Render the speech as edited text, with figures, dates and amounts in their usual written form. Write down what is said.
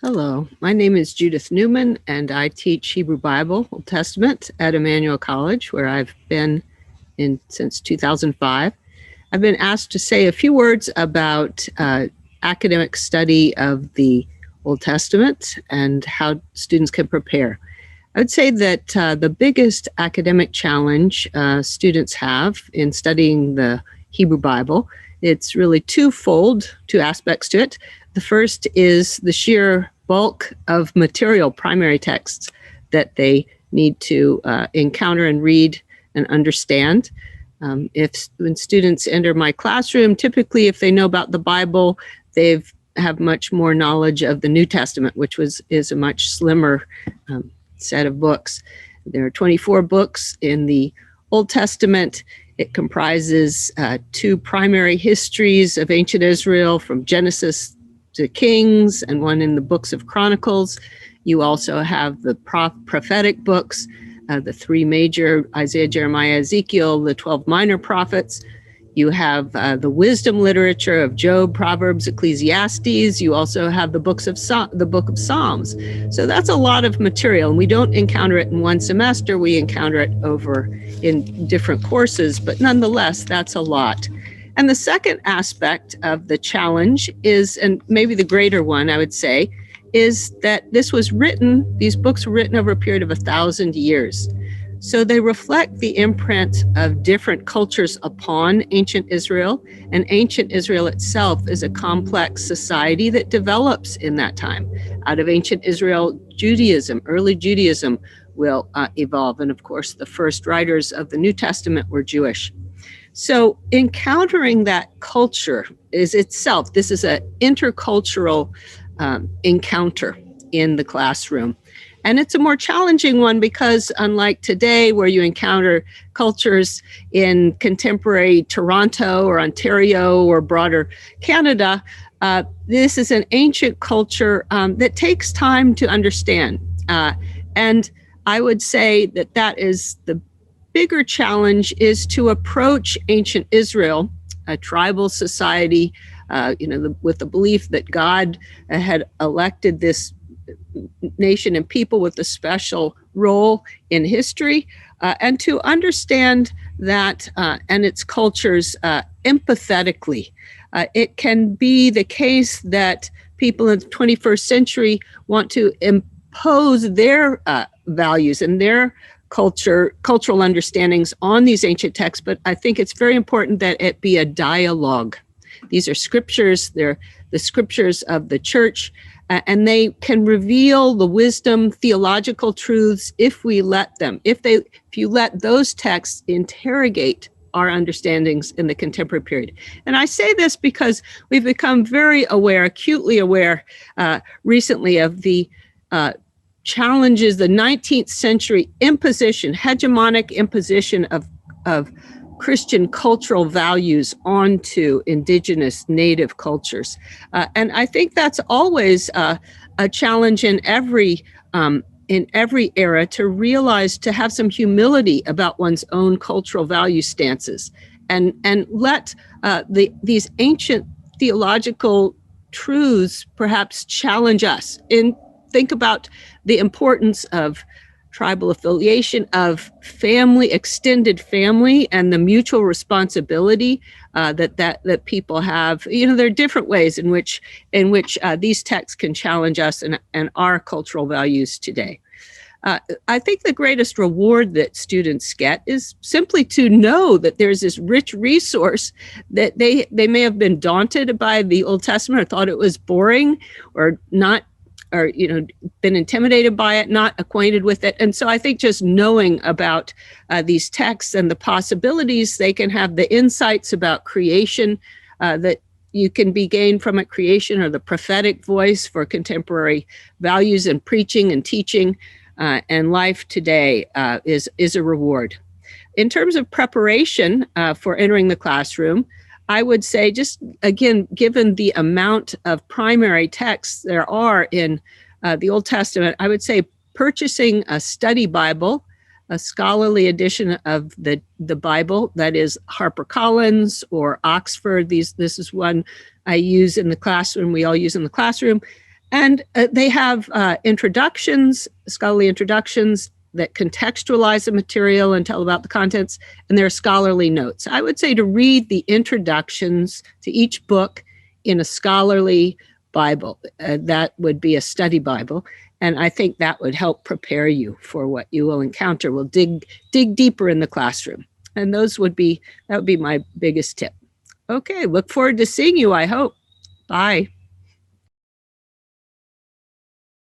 Hello, my name is Judith Newman, and I teach Hebrew Bible, Old Testament at Emmanuel College, where I've been in since 2005. I've been asked to say a few words about academic study of the Old Testament and how students can prepare. I would say that the biggest academic challenge students have in studying the Hebrew Bible, it's really twofold, two aspects to it. The first is the sheer bulk of material, primary texts that they need to encounter and read and understand. When students enter my classroom, typically if they know about the Bible, they have much more knowledge of the New Testament, which is a much slimmer set of books. There are 24 books in the Old Testament. It comprises two primary histories of ancient Israel from Genesis to Kings and one in the books of Chronicles. You also have the prophetic books, the three major, Isaiah, Jeremiah, Ezekiel, the 12 minor prophets. You have the wisdom literature of Job, Proverbs, Ecclesiastes. You also have the book of Psalms. So that's a lot of material, and we don't encounter it in one semester. We encounter it over in different courses, but nonetheless, that's a lot. And the second aspect of the challenge is, and maybe the greater one, I would say, is that these books were written over a period of 1,000 years. So they reflect the imprint of different cultures upon ancient Israel, and ancient Israel itself is a complex society that develops in that time. Out of ancient Israel, early Judaism will evolve. And of course, the first writers of the New Testament were Jewish. So encountering that culture this is an intercultural encounter in the classroom. And it's a more challenging one because unlike today, where you encounter cultures in contemporary Toronto or Ontario or broader Canada, this is an ancient culture that takes time to understand. And I would say that is the bigger challenge, is to approach ancient Israel, a tribal society, with the belief that God had elected this nation and people with a special role in history, and to understand that and its cultures empathetically. It can be the case that people in the 21st century want to impose their values and their cultural understandings on these ancient texts, but I think it's very important that it be a dialogue. These are scriptures, they're the scriptures of the church, and they can reveal the wisdom, theological truths if we let them. If you let those texts interrogate our understandings in the contemporary period. And I say this because we've become very aware, acutely aware recently of the challenges, the 19th century hegemonic imposition of Christian cultural values onto indigenous native cultures. And I think that's always a challenge in every era, to realize, to have some humility about one's own cultural value stances and let these ancient theological truths perhaps challenge us. Think about the importance of tribal affiliation, of family, extended family, and the mutual responsibility that people have. There are different ways in which these texts can challenge us and our cultural values today. I think the greatest reward that students get is simply to know that there's this rich resource that they may have been daunted by the Old Testament or thought it was boring or not, or been intimidated by it, not acquainted with it. And so I think just knowing about these texts and the possibilities they can have, the insights about creation that you can be gained from it, creation or the prophetic voice for contemporary values and preaching and teaching and life today is a reward. In terms of preparation for entering the classroom, I would say, just again, given the amount of primary texts there are in the Old Testament, I would say purchasing a study Bible, a scholarly edition of the Bible, that is HarperCollins or Oxford. This is one I use in the classroom, we all use in the classroom, And they have introductions, scholarly introductions that contextualize the material and tell about the contents, and there are scholarly notes. I would say to read the introductions to each book in a scholarly Bible. That would be a study Bible, and I think that would help prepare you for what you will encounter. We'll dig deeper in the classroom, and that would be my biggest tip. Okay, look forward to seeing you, I hope. Bye.